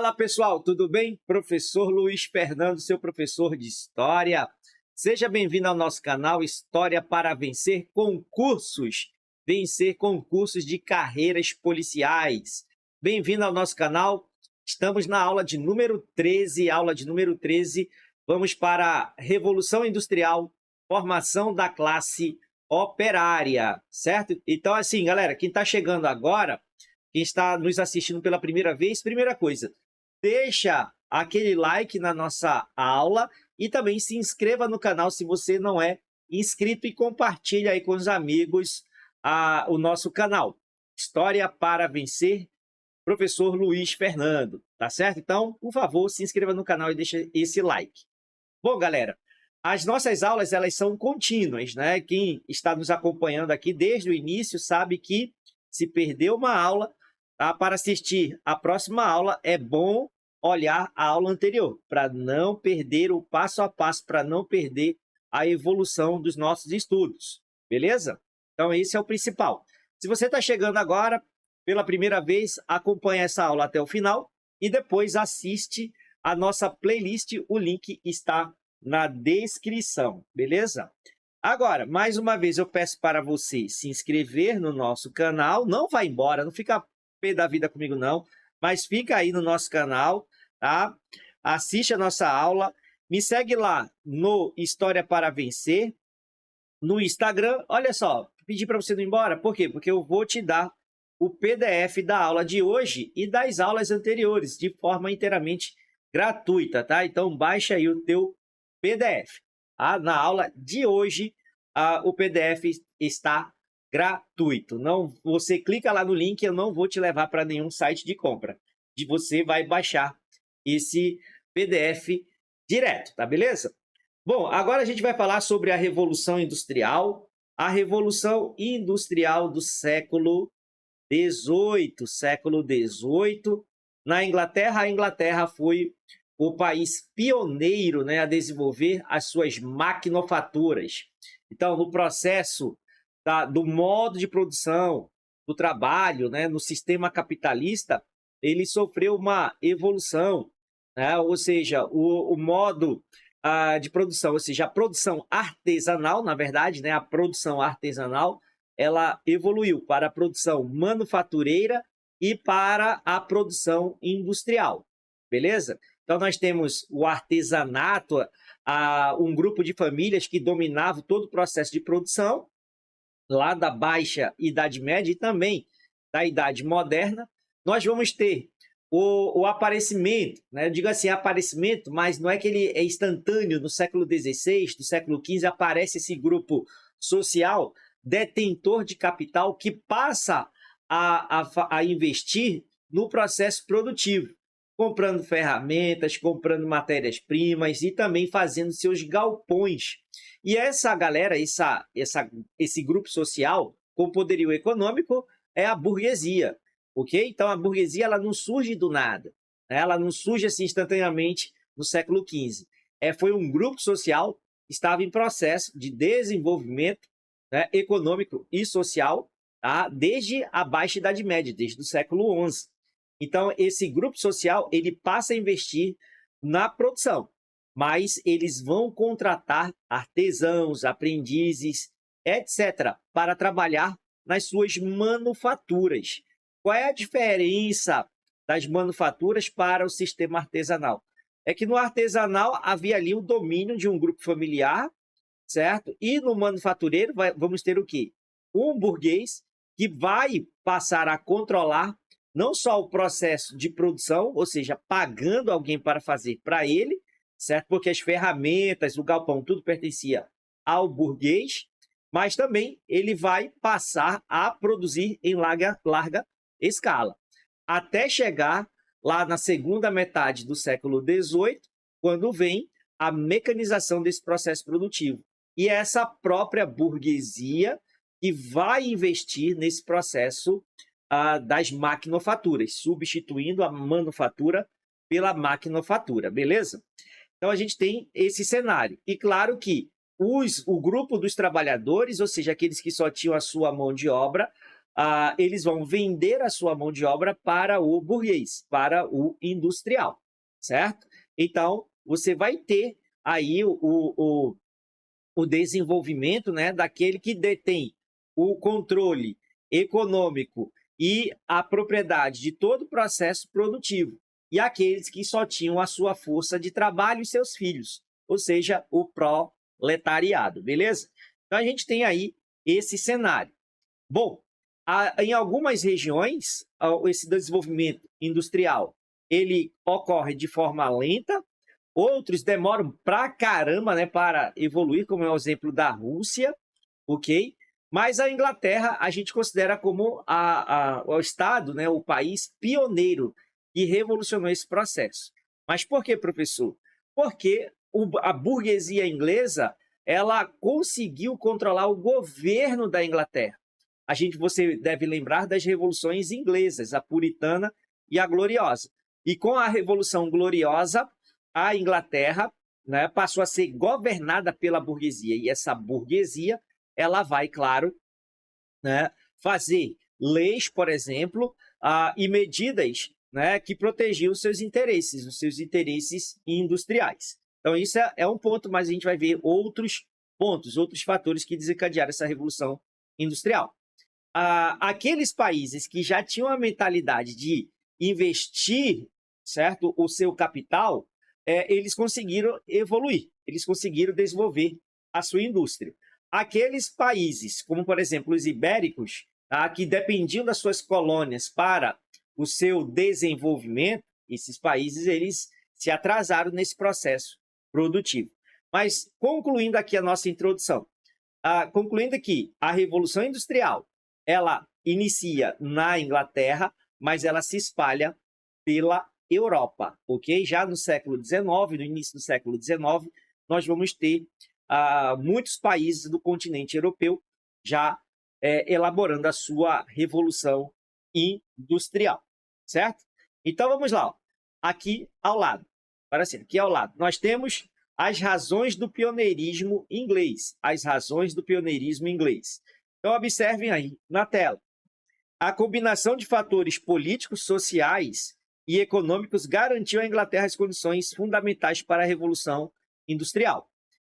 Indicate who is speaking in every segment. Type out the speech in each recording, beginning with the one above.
Speaker 1: Fala pessoal, tudo bem? Professor Luiz Fernando, seu professor de História. Seja bem-vindo ao nosso canal História para Vencer Concursos. Vencer concursos de carreiras policiais. Bem-vindo ao nosso canal. Estamos na aula de número 13. Vamos para a Revolução Industrial, formação da classe operária, certo? Então, assim, galera, quem está chegando agora, quem está nos assistindo pela primeira vez, primeira coisa, deixa aquele like na nossa aula e também se inscreva no canal se você não é inscrito e compartilha aí com os amigos o nosso canal. História para Vencer, professor Luiz Fernando, tá certo? Então, por favor, se inscreva no canal e deixa esse like. Bom, galera, as nossas aulas, elas são contínuas, né? Quem está nos acompanhando aqui desde o início sabe que se perdeu uma aula, para assistir a próxima aula, é bom olhar a aula anterior, para não perder o passo a passo, para não perder a evolução dos nossos estudos, beleza? Então, esse é o principal. Se você está chegando agora, pela primeira vez, acompanhe essa aula até o final e depois assiste a nossa playlist, o link está na descrição, beleza? Agora, mais uma vez, eu peço para você se inscrever no nosso canal, não vá embora, não fica pé da vida comigo não, mas fica aí no nosso canal, tá? Assiste a nossa aula, me segue lá no História para Vencer, no Instagram. Olha só, pedi para você não ir embora, por quê? Porque eu vou te dar o PDF da aula de hoje e das aulas anteriores, de forma inteiramente gratuita, tá? Então, baixa aí o teu PDF. Na aula de hoje, o PDF está gratuito. Não, você clica lá no link, eu não vou te levar para nenhum site de compra. Você vai baixar esse PDF direto, tá beleza? Bom, agora a gente vai falar sobre a Revolução Industrial, a Revolução Industrial do século XVIII. Na Inglaterra, a Inglaterra foi o país pioneiro, né, a desenvolver as suas maquinofaturas. Então, no processo do modo de produção, do trabalho, né, no sistema capitalista, ele sofreu uma evolução, né? Ou seja, o modo de produção, ou seja, a produção artesanal, na verdade, né, a produção artesanal, ela evoluiu para a produção manufatureira e para a produção industrial, beleza? Então, nós temos o artesanato, um grupo de famílias que dominava todo o processo de produção, lá da Baixa Idade Média e também da Idade Moderna. Nós vamos ter o aparecimento, né? Eu digo assim, aparecimento, mas não é que ele é instantâneo. No século XVI, no século XV, aparece esse grupo social detentor de capital que passa a investir no processo produtivo, comprando ferramentas, comprando matérias-primas e também fazendo seus galpões. E essa galera, esse grupo social com poderio econômico é a burguesia, ok? Então, a burguesia ela não surge do nada, né? Ela não surge assim instantaneamente no século XV. Foi um grupo social que estava em processo de desenvolvimento, né, econômico e social, tá? Desde a Baixa Idade Média, desde o século XI. Então, esse grupo social ele passa a investir na produção, mas eles vão contratar artesãos, aprendizes, etc., para trabalhar nas suas manufaturas. Qual é a diferença das manufaturas para o sistema artesanal? É que no artesanal havia ali o domínio de um grupo familiar, certo? E no manufatureiro vamos ter o quê? Um burguês que vai passar a controlar não só o processo de produção, ou seja, pagando alguém para fazer para ele, certo? Porque as ferramentas, o galpão, tudo pertencia ao burguês, mas também ele vai passar a produzir em larga escala, até chegar lá na segunda metade do século XVIII, quando vem a mecanização desse processo produtivo. E é essa própria burguesia que vai investir nesse processo das maquinofaturas, substituindo a manufatura pela maquinofatura, beleza? Então, a gente tem esse cenário. E claro que o grupo dos trabalhadores, ou seja, aqueles que só tinham a sua mão de obra, eles vão vender a sua mão de obra para o burguês, para o industrial, certo? Então, você vai ter aí o desenvolvimento, né, daquele que detém o controle econômico e a propriedade de todo o processo produtivo, e aqueles que só tinham a sua força de trabalho e seus filhos, ou seja, o proletariado, beleza? Então, a gente tem aí esse cenário. Bom, em algumas regiões, esse desenvolvimento industrial ele ocorre de forma lenta, outros demoram pra caramba, né, para evoluir, como é o exemplo da Rússia, ok? Mas a Inglaterra a gente considera como o Estado, né, o país pioneiro que revolucionou esse processo. Mas por que, professor? Porque a burguesia inglesa ela conseguiu controlar o governo da Inglaterra. Você deve lembrar das revoluções inglesas, a puritana e a gloriosa. E com a Revolução Gloriosa, a Inglaterra, né, passou a ser governada pela burguesia. E essa burguesia ela vai, claro, né, fazer leis, por exemplo, e medidas, né, que protegiam os seus interesses industriais. Então, isso é um ponto, mas a gente vai ver outros pontos, outros fatores que desencadearam essa revolução industrial. Aqueles países que já tinham a mentalidade de investir, certo, o seu capital, eles conseguiram evoluir, eles conseguiram desenvolver a sua indústria. Aqueles países, como por exemplo os ibéricos, que dependiam das suas colônias para o seu desenvolvimento, esses países eles se atrasaram nesse processo produtivo. Mas concluindo aqui a nossa introdução, concluindo aqui, a Revolução Industrial, ela inicia na Inglaterra, mas ela se espalha pela Europa, ok? Já no século XIX, no início do século XIX, nós vamos ter muitos países do continente europeu já elaborando a sua revolução industrial, certo? Então, vamos lá. Ó. Aqui ao lado, aqui ao lado, nós temos as razões do pioneirismo inglês. As razões do pioneirismo inglês. Então, observem aí na tela. A combinação de fatores políticos, sociais e econômicos garantiu à Inglaterra as condições fundamentais para a Revolução Industrial.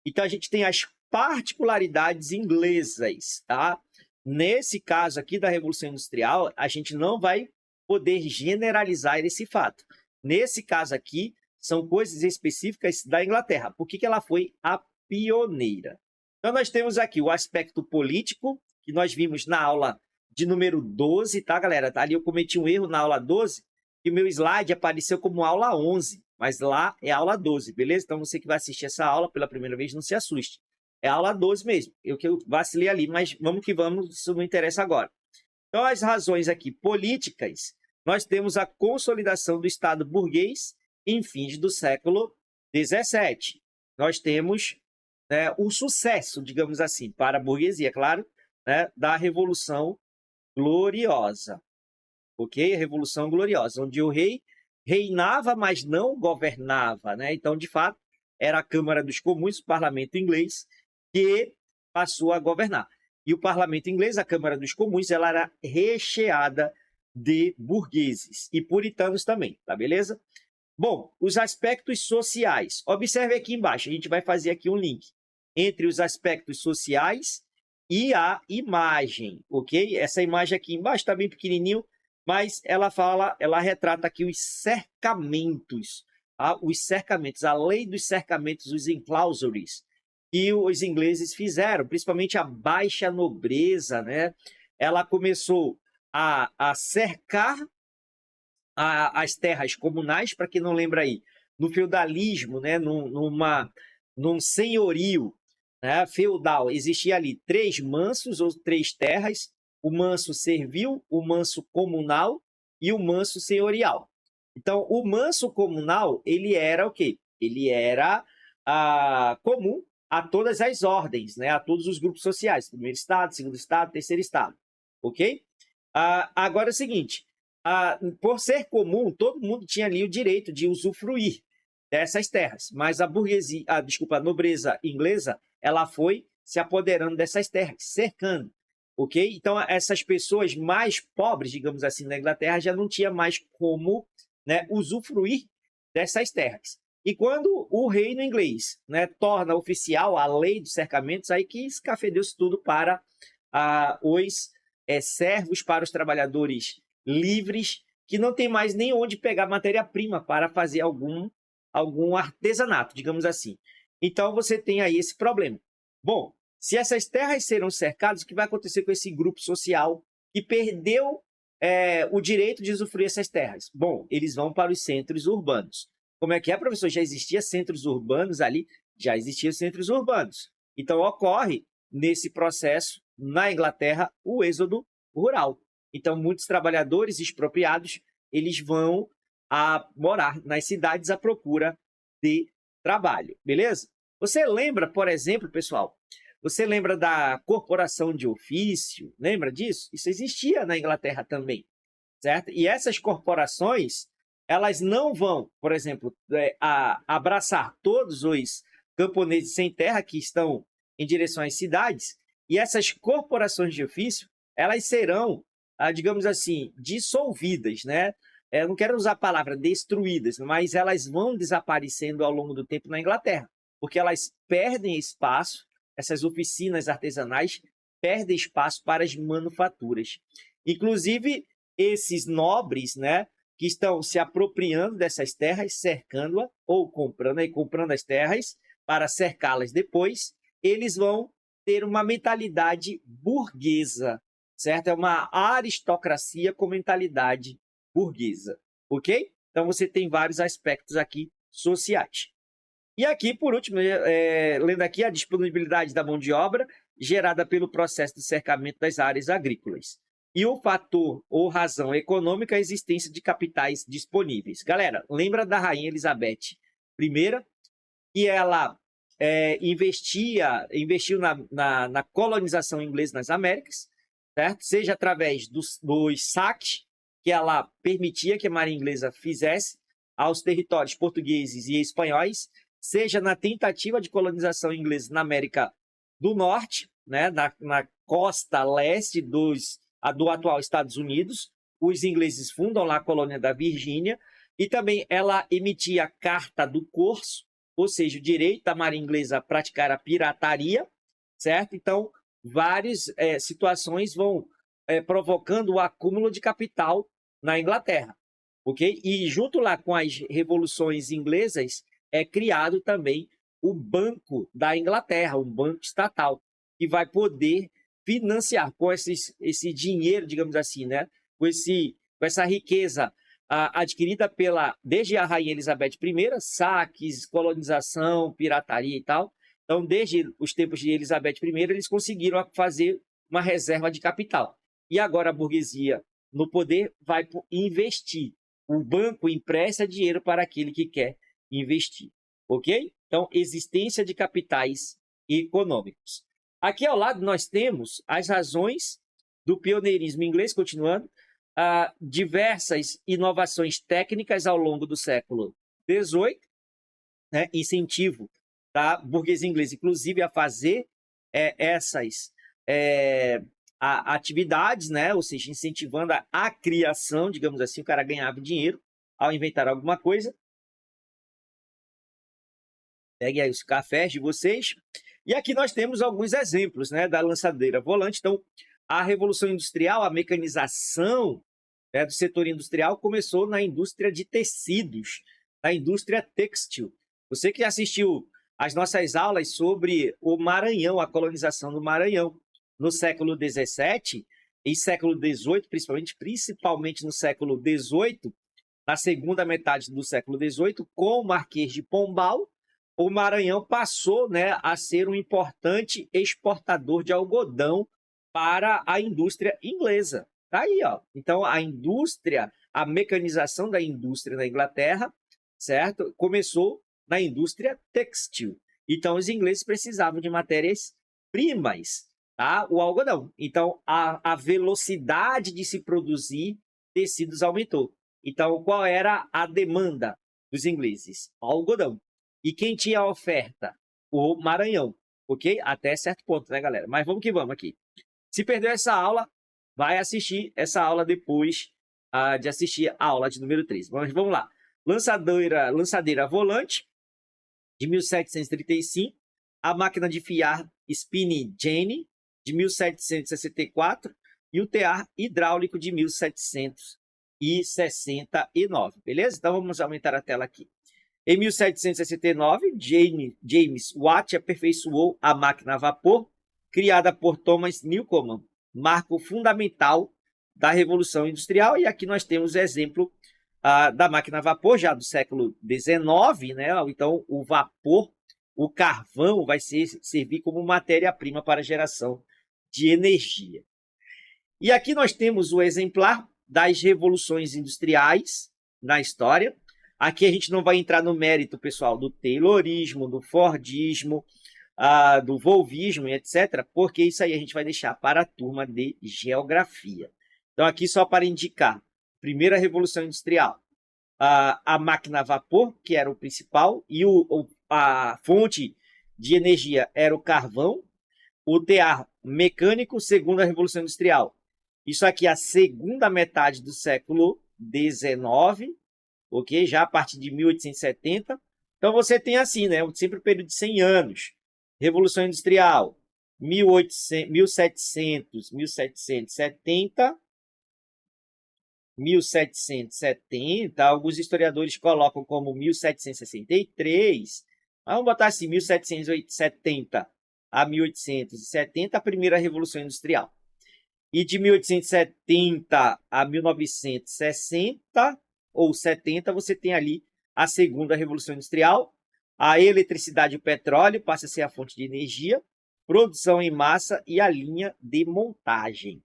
Speaker 1: Então, a gente tem as particularidades inglesas, tá? Nesse caso aqui da Revolução Industrial, a gente não vai poder generalizar esse fato. Nesse caso aqui, são coisas específicas da Inglaterra. Por que ela foi a pioneira? Então, nós temos aqui o aspecto político, que nós vimos na aula de número 12, tá, galera? Ali eu cometi um erro na aula 12, e o meu slide apareceu como aula 11, mas lá é aula 12, beleza? Então, você que vai assistir essa aula pela primeira vez, não se assuste. É aula 12 mesmo. Eu vacilei ali, mas vamos que vamos, isso não interessa agora. Então, as razões aqui políticas, nós temos a consolidação do Estado burguês em fins do século XVII. Nós temos o sucesso, digamos assim, para a burguesia, claro, né, da Revolução Gloriosa. Ok? Revolução Gloriosa, onde o rei reinava, mas não governava. Né? Então, de fato, era a Câmara dos Comuns, o parlamento inglês, que passou a governar. E o parlamento inglês, a Câmara dos Comuns, ela era recheada de burgueses e puritanos também, tá beleza? Bom, os aspectos sociais. Observe aqui embaixo, a gente vai fazer aqui um link entre os aspectos sociais e a imagem, ok? Essa imagem aqui embaixo está bem pequenininho, mas ela retrata aqui os cercamentos, a lei dos cercamentos, os enclausuries, que os ingleses fizeram, principalmente a baixa nobreza, né? Ela começou a cercar as terras comunais, para quem não lembra aí, no feudalismo, né? Num senhorio, né, feudal, existia ali 3 mansos ou 3 terras, o manso servil, o manso comunal e o manso senhorial. Então, o manso comunal, ele era o quê? Ele era comum a todas as ordens, né, a todos os grupos sociais, primeiro estado, segundo estado, terceiro estado, ok? Agora é o seguinte, por ser comum, todo mundo tinha ali o direito de usufruir dessas terras, mas a burguesia, a nobreza inglesa, ela foi se apoderando dessas terras, cercando. ok? Então, essas pessoas mais pobres, digamos assim, na Inglaterra, já não tinha mais como, né, usufruir dessas terras. E quando o reino inglês, né, torna oficial a lei dos cercamentos, aí que escafedeu-se tudo para os servos, para os trabalhadores livres, que não tem mais nem onde pegar matéria-prima para fazer algum artesanato, digamos assim. Então, você tem aí esse problema. Bom, se essas terras serão cercadas, o que vai acontecer com esse grupo social que perdeu o direito de usufruir essas terras? Bom, eles vão para os centros urbanos. Como é que é, professor? Já existia centros urbanos ali? Já existiam centros urbanos. Então, ocorre, nesse processo, na Inglaterra, o êxodo rural. Então, muitos trabalhadores expropriados, eles vão morar nas cidades à procura de trabalho, beleza? Você lembra, por exemplo, pessoal, você lembra da corporação de ofício? Lembra disso? Isso existia na Inglaterra também, certo? E essas corporações, elas não vão, por exemplo, abraçar todos os camponeses sem terra que estão em direção às cidades, e essas corporações de ofício, elas serão, digamos assim, dissolvidas, né? Eu não quero usar a palavra destruídas, mas elas vão desaparecendo ao longo do tempo na Inglaterra, porque elas perdem espaço, essas oficinas artesanais perdem espaço para as manufaturas. Inclusive, esses nobres, né, que estão se apropriando dessas terras, cercando-a ou comprando as terras para cercá-las depois, eles vão ter uma mentalidade burguesa, certo? É uma aristocracia com mentalidade burguesa, ok? Então, você tem vários aspectos aqui sociais. E aqui, por último, lendo aqui a disponibilidade da mão de obra gerada pelo processo de cercamento das áreas agrícolas. E o fator ou razão econômica, a existência de capitais disponíveis. Galera, lembra da Rainha Elizabeth I, que ela investiu na colonização inglesa nas Américas, certo? Seja através dos saques que ela permitia que a marinha inglesa fizesse aos territórios portugueses e espanhóis, seja na tentativa de colonização inglesa na América do Norte, né, na costa leste do atual Estados Unidos. Os ingleses fundam lá a colônia da Virgínia, e também ela emitia a Carta do Corso, ou seja, o direito da marinha inglesa a praticar a pirataria, certo? Então, várias situações vão provocando o acúmulo de capital na Inglaterra, ok? E junto lá com as revoluções inglesas, é criado também o Banco da Inglaterra, um banco estatal, que vai poder financiar com esse dinheiro, digamos assim, né? Com essa riqueza adquirida desde a Rainha Elizabeth I, saques, colonização, pirataria e tal. Então, desde os tempos de Elizabeth I, eles conseguiram fazer uma reserva de capital. E agora a burguesia, no poder, vai investir. O banco empresta dinheiro para aquele que quer investir, ok? Então, existência de capitais econômicos. Aqui ao lado nós temos as razões do pioneirismo inglês, continuando, diversas inovações técnicas ao longo do século XVIII, né? Incentivo da burguesia inglesa, inclusive, a fazer essas atividades, né? Ou seja, incentivando a criação, digamos assim, o cara ganhava dinheiro ao inventar alguma coisa. Pegue aí os cafés de vocês. E aqui nós temos alguns exemplos, né, da lançadeira volante. Então, a Revolução Industrial, a mecanização, né, do setor industrial começou na indústria de tecidos, na indústria têxtil. Você que assistiu às nossas aulas sobre o Maranhão, a colonização do Maranhão, no século XVII e século XVIII, principalmente no século XVIII, na segunda metade do século XVIII, com o Marquês de Pombal, o Maranhão passou, né, a ser um importante exportador de algodão para a indústria inglesa. Tá aí, ó. Então, a mecanização da indústria na Inglaterra, certo? Começou na indústria têxtil. Então, os ingleses precisavam de matérias-primas, tá? O algodão. Então, a velocidade de se produzir tecidos aumentou. Então, qual era a demanda dos ingleses? O algodão. E quem tinha a oferta? O Maranhão, ok? Até certo ponto, né, galera? Mas vamos que vamos aqui. Se perdeu essa aula, vai assistir essa aula depois de assistir a aula de número 13. Mas vamos lá. Lançadeira volante, de 1735. A máquina de fiar Spinning Jenny, de 1764. E o tear hidráulico, de 1769. Beleza? Então, vamos aumentar a tela aqui. Em 1769, James Watt aperfeiçoou a máquina a vapor, criada por Thomas Newcomen, marco fundamental da Revolução Industrial. E aqui nós temos o exemplo da máquina a vapor, já do século XIX, né? Então, o vapor, o carvão, vai servir como matéria-prima para a geração de energia. E aqui nós temos o exemplar das revoluções industriais na história. Aqui a gente não vai entrar no mérito, pessoal, do Taylorismo, do Fordismo, do Volvismo, etc., porque isso aí a gente vai deixar para a turma de Geografia. Então, aqui só para indicar, primeira Revolução Industrial, a máquina a vapor, que era o principal, e a fonte de energia era o carvão, o tear mecânico, segunda Revolução Industrial. Isso aqui é a segunda metade do século XIX, ok? Já a partir de 1870. Então, você tem assim, né? Sempre o período de 100 anos. Revolução Industrial, 1700, 1770. 1770, alguns historiadores colocam como 1763. Vamos botar assim, 1770 a 1870, a primeira Revolução Industrial. E de 1870 a 1960 ou 70, você tem ali a segunda Revolução Industrial. A eletricidade e o petróleo passa a ser a fonte de energia, produção em massa e a linha de montagem.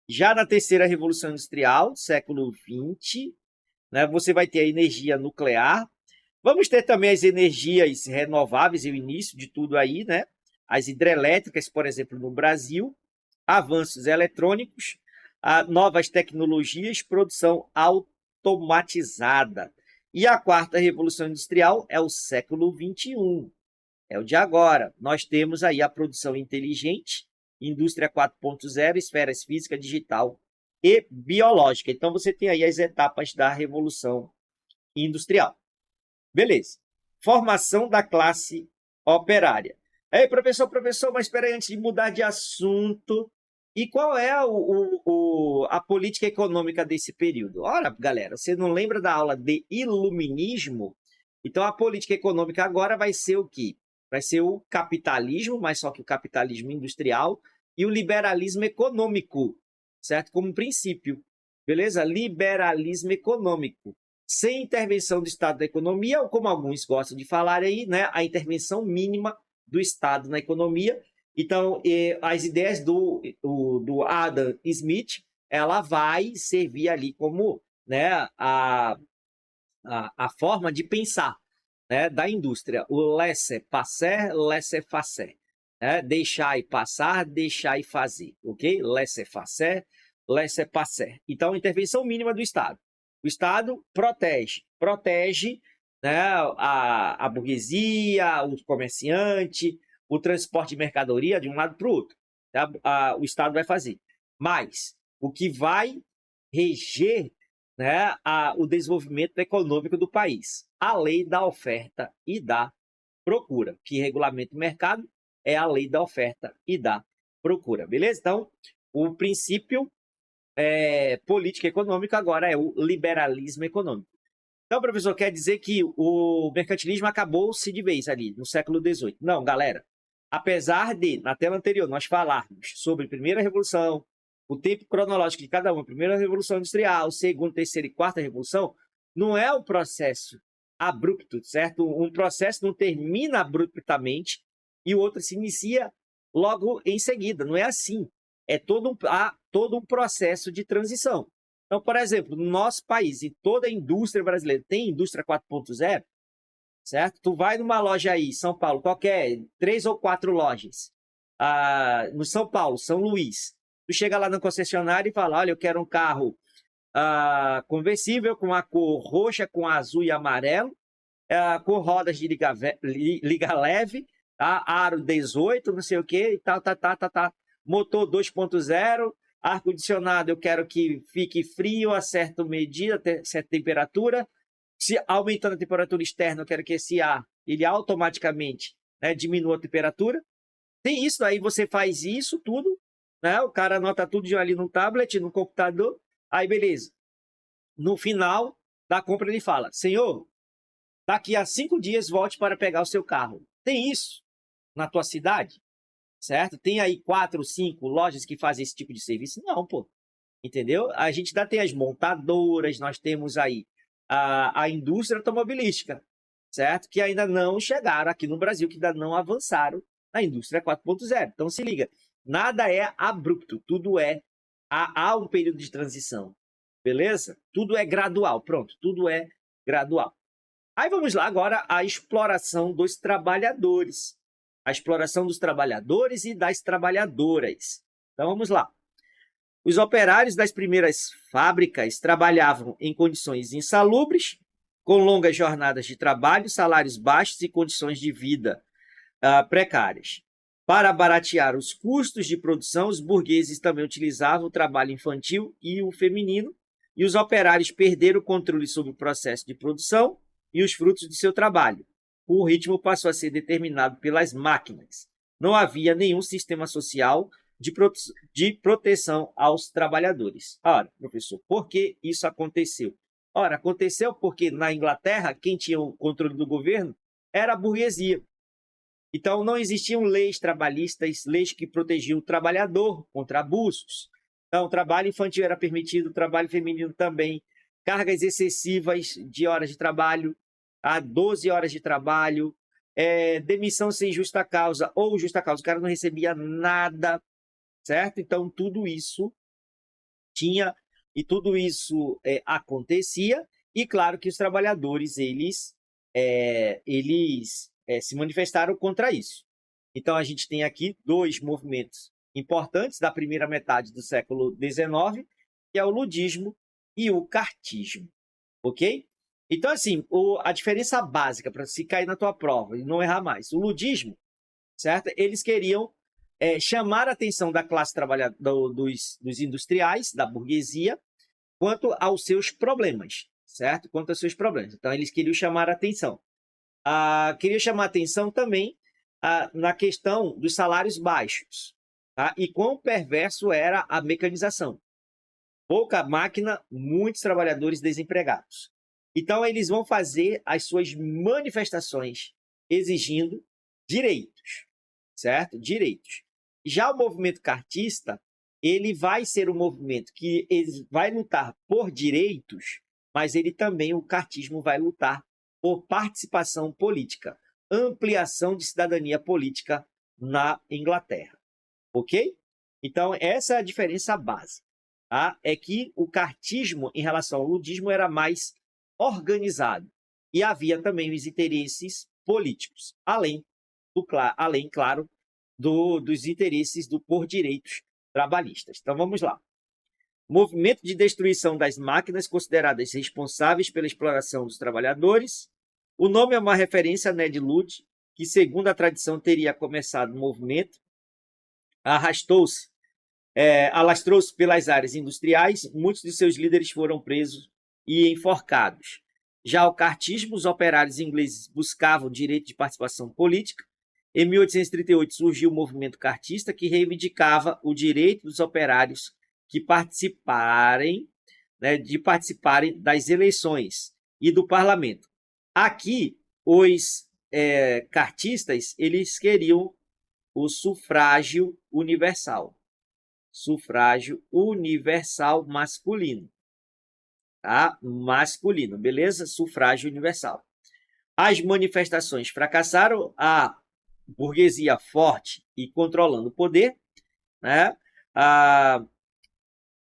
Speaker 1: Já na terceira Revolução Industrial, século XX, né, você vai ter a energia nuclear. Vamos ter também as energias renováveis, e o início de tudo aí, né? As hidrelétricas, por exemplo, no Brasil, avanços eletrônicos, novas tecnologias, produção automatizada. E a quarta Revolução Industrial é o século XXI, é o de agora. Nós temos aí a produção inteligente, indústria 4.0, esferas física, digital e biológica. Então, você tem aí as etapas da Revolução Industrial. Beleza. Formação da classe operária. Aí, professor, mas espera aí, antes de mudar de assunto, e qual é a política econômica desse período? Ora, galera, você não lembra da aula de iluminismo? Então, a política econômica agora vai ser o quê? Vai ser o capitalismo, mas só que o capitalismo industrial e o liberalismo econômico, certo? Como princípio, beleza? Liberalismo econômico. Sem intervenção do Estado na economia, ou como alguns gostam de falar aí, né? A intervenção mínima do Estado na economia. Então, as ideias do Adam Smith, ela vai servir ali como, né, a forma de pensar, né, da indústria, o laissez-passer, laissez-faire, né? Deixar e passar, deixar e fazer, ok? Laissez-passer, laissez-passer. Então, intervenção mínima do Estado. O Estado protege, né, a burguesia, o comerciante, o transporte de mercadoria de um lado para o outro. Tá? O Estado vai fazer. Mas o que vai reger, né, o desenvolvimento econômico do país, a lei da oferta e da procura, que regulamenta o mercado é a lei da oferta e da procura, beleza? Então, o princípio política econômica agora é o liberalismo econômico. Então, professor, quer dizer que o mercantilismo acabou-se de vez ali, no século XVIII. Não, galera. Apesar de, na tela anterior, nós falarmos sobre a primeira revolução, o tempo cronológico de cada uma, primeira revolução industrial, segunda, terceira e quarta revolução, não é um processo abrupto, certo? Um processo não termina abruptamente e o outro se inicia logo em seguida. Não é assim. É todo um processo de transição. Então, por exemplo, no nosso país, e toda a indústria brasileira tem indústria 4.0, certo? Tu vai numa loja aí, São Paulo, qualquer, 3 ou 4 lojas, no São Paulo, São Luís. Tu chega lá na concessionária e fala, olha, eu quero um carro conversível com a cor roxa, com azul e amarelo, com rodas de liga leve, aro 18, não sei o que, e tal. motor 2.0, ar-condicionado eu quero que fique frio a certa medida, certa temperatura. Se aumentando a temperatura externa, eu quero que esse ar ele automaticamente, né, diminua a temperatura. Tem isso, aí você faz isso tudo, né? O cara anota tudo ali no tablet, no computador, aí beleza. No final da compra ele fala, senhor, daqui a 5 dias volte para pegar o seu carro. Tem isso na tua cidade? Certo? Tem aí 4, 5 lojas que fazem esse tipo de serviço? Não, pô. Entendeu? A gente ainda tem as montadoras, nós temos aí a indústria automobilística, certo? Que ainda não chegaram aqui no Brasil, que ainda não avançaram na indústria 4.0. Então se liga, nada é abrupto, tudo há um período de transição, beleza? Tudo é gradual, pronto, tudo é gradual. Aí vamos lá agora a exploração dos trabalhadores. A exploração dos trabalhadores e das trabalhadoras. Então vamos lá. Os operários das primeiras fábricas trabalhavam em condições insalubres, com longas jornadas de trabalho, salários baixos e condições de vida precárias. Para baratear os custos de produção, os burgueses também utilizavam o trabalho infantil e o feminino, e os operários perderam o controle sobre o processo de produção e os frutos de seu trabalho. O ritmo passou a ser determinado pelas máquinas. Não havia nenhum sistema social de proteção aos trabalhadores. Ora, professor, por que isso aconteceu? Ora, aconteceu porque na Inglaterra, quem tinha o controle do governo era a burguesia. Então, não existiam leis trabalhistas, leis que protegiam o trabalhador contra abusos. Então, o trabalho infantil era permitido, o trabalho feminino também, cargas excessivas de horas de trabalho, a 12 horas de trabalho, demissão sem justa causa ou justa causa, o cara não recebia nada, certo? Então, tudo isso tinha e tudo isso acontecia, e claro que os trabalhadores, eles se manifestaram contra isso. Então, a gente tem aqui 2 movimentos importantes da primeira metade do século XIX, que é o ludismo e o cartismo, ok? Então, assim, a diferença básica, para se cair na tua prova e não errar mais, o ludismo, certo? Eles queriam chamar a atenção da classe trabalhadora, dos industriais, da burguesia, quanto aos seus problemas, certo? Quanto aos seus problemas. Então, eles queriam chamar a atenção. Queriam chamar a atenção também na questão dos salários baixos, tá? E quão perverso era a mecanização. Pouca máquina, muitos trabalhadores desempregados. Então, eles vão fazer as suas manifestações exigindo direitos, certo? Direitos. Já o movimento cartista, ele vai ser um movimento que vai lutar por direitos, mas ele também, o cartismo, vai lutar por participação política, ampliação de cidadania política na Inglaterra, ok? Então, essa é a diferença básica, tá? É que o cartismo, em relação ao ludismo, era mais organizado e havia também os interesses políticos, além, claro, dos interesses por direitos trabalhistas. Então, vamos lá. Movimento de destruição das máquinas consideradas responsáveis pela exploração dos trabalhadores. O nome é uma referência a Ned Ludd, que, segundo a tradição, teria começado o movimento. Alastrou-se pelas áreas industriais, muitos de seus líderes foram presos e enforcados. Já o cartismo, os operários ingleses buscavam direito de participação política. Em 1838 surgiu o movimento cartista, que reivindicava o direito dos operários de participarem das eleições e do parlamento. Aqui, os cartistas, eles queriam o sufrágio universal. Sufrágio universal masculino. Tá? Masculino, beleza? Sufrágio universal. As manifestações fracassaram, a burguesia forte e controlando o poder, né?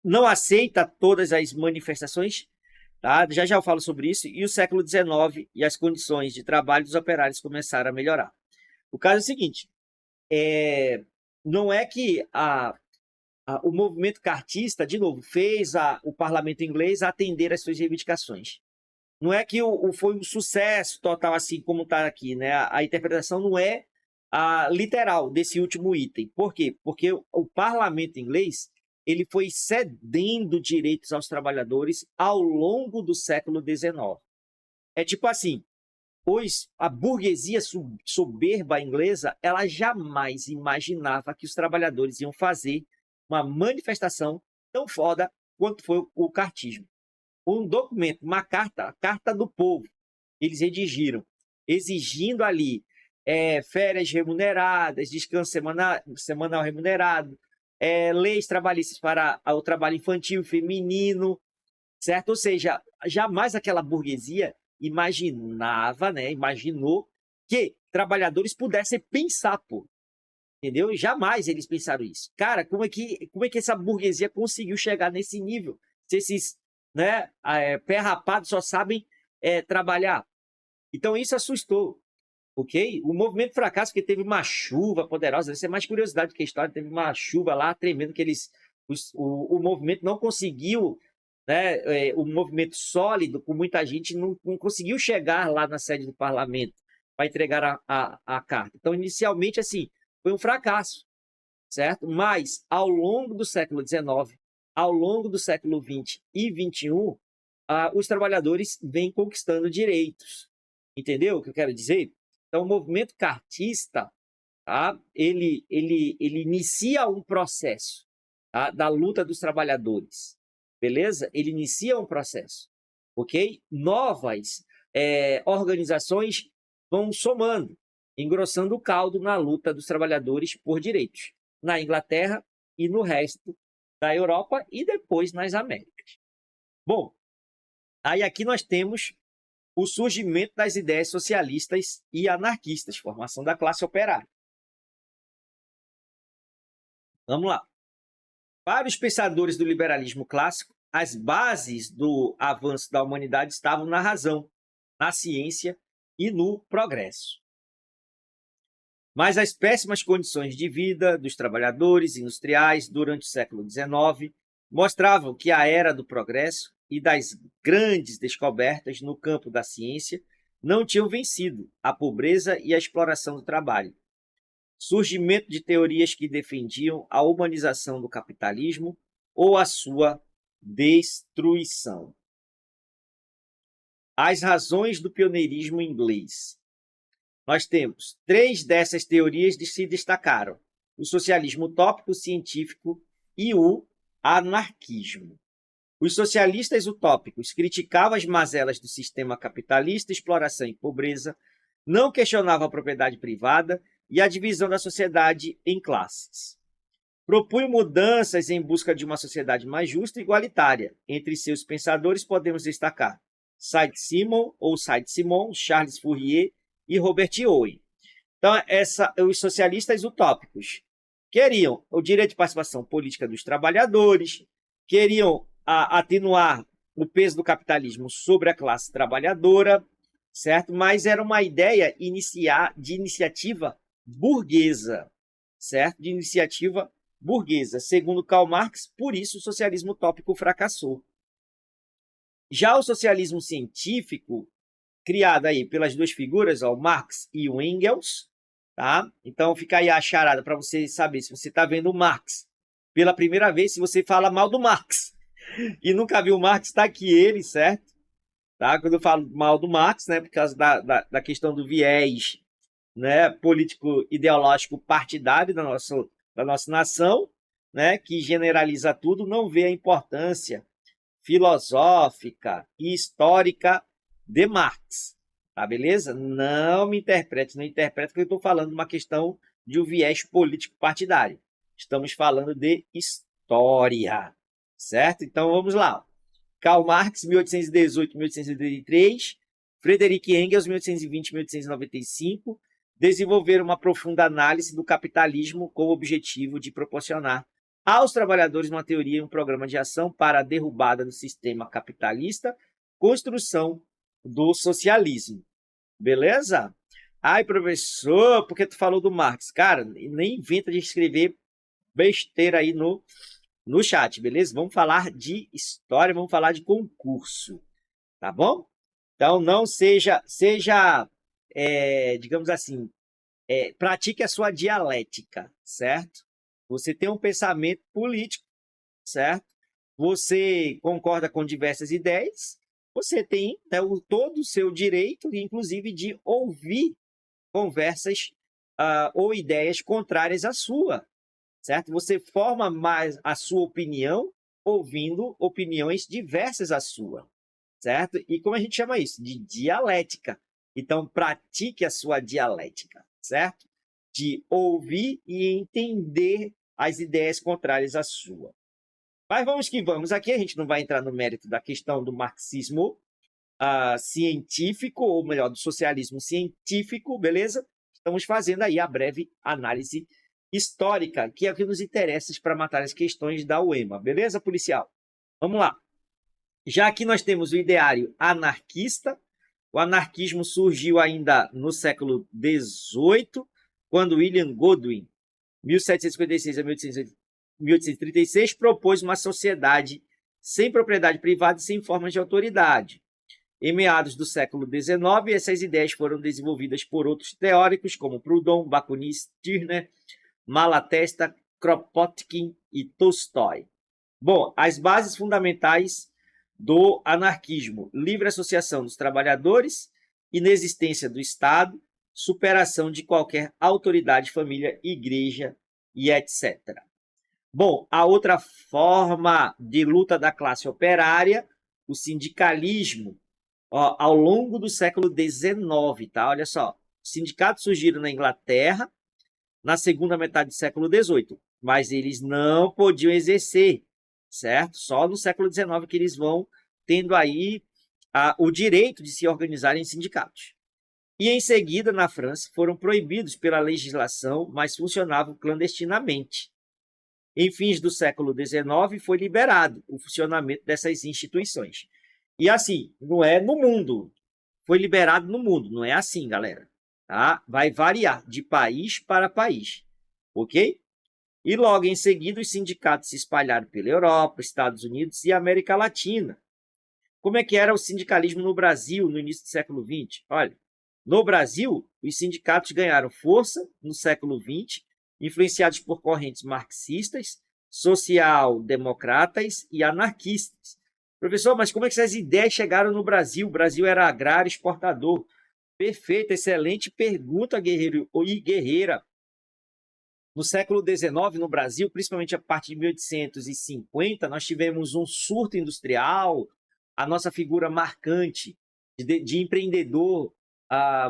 Speaker 1: Não aceita todas as manifestações, tá? Já eu falo sobre isso, e o século XIX e as condições de trabalho dos operários começaram a melhorar. O caso é o seguinte, não é que o movimento cartista, de novo, fez o parlamento inglês atender às suas reivindicações. Não é que foi um sucesso total, assim como está aqui, né? A interpretação não é literal desse último item. Por quê? Porque o parlamento inglês ele foi cedendo direitos aos trabalhadores ao longo do século XIX. É tipo assim, pois a burguesia soberba inglesa, ela jamais imaginava que os trabalhadores iam fazer uma manifestação tão foda quanto foi o cartismo. Um documento, uma carta, a Carta do Povo, eles redigiram, exigindo ali férias remuneradas, descanso semanal remunerado, leis trabalhistas para o trabalho infantil e feminino, certo? Ou seja, jamais aquela burguesia imaginava, né, imaginou que trabalhadores pudessem pensar, pô. Entendeu? Jamais eles pensaram isso. Cara, como é que essa burguesia conseguiu chegar nesse nível? Se esses, né, pé rapado só sabem trabalhar. Então isso assustou, ok? O movimento fracasso, porque teve uma chuva poderosa, isso é mais curiosidade que a história, teve uma chuva lá tremendo que o movimento não conseguiu, né, o movimento sólido, com muita gente, não conseguiu chegar lá na sede do parlamento para entregar a carta. Então, inicialmente, assim, foi um fracasso, certo? Mas, ao longo do século XIX, ao longo do século XX e XXI, os trabalhadores vêm conquistando direitos. Entendeu o que eu quero dizer? Então, o movimento cartista, tá? ele inicia um processo, tá? Da luta dos trabalhadores, beleza? Ele inicia um processo, ok? Novas organizações vão somando, engrossando o caldo na luta dos trabalhadores por direitos, na Inglaterra e no resto da Europa e depois nas Américas. Bom, aí aqui nós temos o surgimento das ideias socialistas e anarquistas, formação da classe operária. Vamos lá. Para os pensadores do liberalismo clássico, as bases do avanço da humanidade estavam na razão, na ciência e no progresso. Mas as péssimas condições de vida dos trabalhadores industriais durante o século XIX mostravam que a era do progresso e das grandes descobertas no campo da ciência não tinham vencido a pobreza e a exploração do trabalho. Surgimento de teorias que defendiam a humanização do capitalismo ou a sua destruição. As razões do pioneirismo inglês. Nós temos 3 dessas teorias que se destacaram: o socialismo utópico científico e o anarquismo. Os socialistas utópicos criticavam as mazelas do sistema capitalista, exploração e pobreza, não questionavam a propriedade privada e a divisão da sociedade em classes. Propunham mudanças em busca de uma sociedade mais justa e igualitária. Entre seus pensadores podemos destacar Saint-Simon, Charles Fourier e Robert Owen. Então, os socialistas utópicos queriam o direito de participação política dos trabalhadores, queriam atenuar o peso do capitalismo sobre a classe trabalhadora, certo? Mas era uma ideia de iniciativa burguesa, certo? De iniciativa burguesa. Segundo Karl Marx, por isso o socialismo utópico fracassou. Já o socialismo científico, criado aí pelas duas figuras, o Marx e o Engels, tá? Então fica aí a charada para você saber se você está vendo o Marx pela primeira vez, se você fala mal do Marx e nunca viu o Marx, está aqui ele, certo? Tá? Quando eu falo mal do Marx, né, por causa da questão do viés, né, político-ideológico partidário da nossa nação, né, que generaliza tudo, não vê a importância filosófica e histórica de Marx. Tá, beleza? Não interprete que eu estou falando de uma questão de um viés político partidário. Estamos falando de história, certo? Então vamos lá. Karl Marx, 1818-1883, Friedrich Engels, 1820-1895, desenvolveram uma profunda análise do capitalismo com o objetivo de proporcionar aos trabalhadores uma teoria e um programa de ação para a derrubada do sistema capitalista, construção do socialismo. Beleza? Ai, professor, por que tu falou do Marx? Cara, nem inventa de escrever besteira aí no chat, beleza? Vamos falar de história, vamos falar de concurso, tá bom? Então, não seja digamos assim, pratique a sua dialética, certo? Você tem um pensamento político, certo? Você concorda com diversas ideias, você tem, né, todo o seu direito, inclusive, de ouvir conversas ou ideias contrárias à sua, certo? Você forma mais a sua opinião ouvindo opiniões diversas à sua, certo? E como a gente chama isso? De dialética. Então, pratique a sua dialética, certo? De ouvir e entender as ideias contrárias à sua. Mas vamos que vamos. Aqui a gente não vai entrar no mérito da questão do marxismo científico, ou melhor, do socialismo científico, beleza? Estamos fazendo aí a breve análise histórica, que é o que nos interessa para matar as questões da UEMA, beleza, policial? Vamos lá. Já aqui nós temos o ideário anarquista. O anarquismo surgiu ainda no século XVIII, quando William Godwin, 1756 a 1836, propôs uma sociedade sem propriedade privada e sem formas de autoridade. Em meados do século XIX, essas ideias foram desenvolvidas por outros teóricos, como Proudhon, Bakunin, Stirner, Malatesta, Kropotkin e Tolstói. Bom, as bases fundamentais do anarquismo: livre associação dos trabalhadores, inexistência do Estado, superação de qualquer autoridade, família, igreja e etc. Bom, a outra forma de luta da classe operária, o sindicalismo, ao longo do século XIX, tá? Olha só, sindicatos surgiram na Inglaterra na segunda metade do século XVIII, mas eles não podiam exercer, certo? Só no século XIX que eles vão tendo aí o direito de se organizar em sindicatos. E em seguida, na França, foram proibidos pela legislação, mas funcionavam clandestinamente. Em fins do século XIX, foi liberado o funcionamento dessas instituições. E assim, não é no mundo, foi liberado no mundo, não é assim, galera. Tá? Vai variar de país para país, ok? E logo em seguida, os sindicatos se espalharam pela Europa, Estados Unidos e América Latina. Como é que era o sindicalismo no Brasil no início do século XX? Olha, no Brasil, os sindicatos ganharam força no século XX, influenciados por correntes marxistas, social-democratas e anarquistas. Professor, mas como é que essas ideias chegaram no Brasil? O Brasil era agrário exportador. Perfeito, excelente pergunta, guerreiro e guerreira. No século XIX, no Brasil, principalmente a partir de 1850, nós tivemos um surto industrial. A nossa figura marcante de empreendedor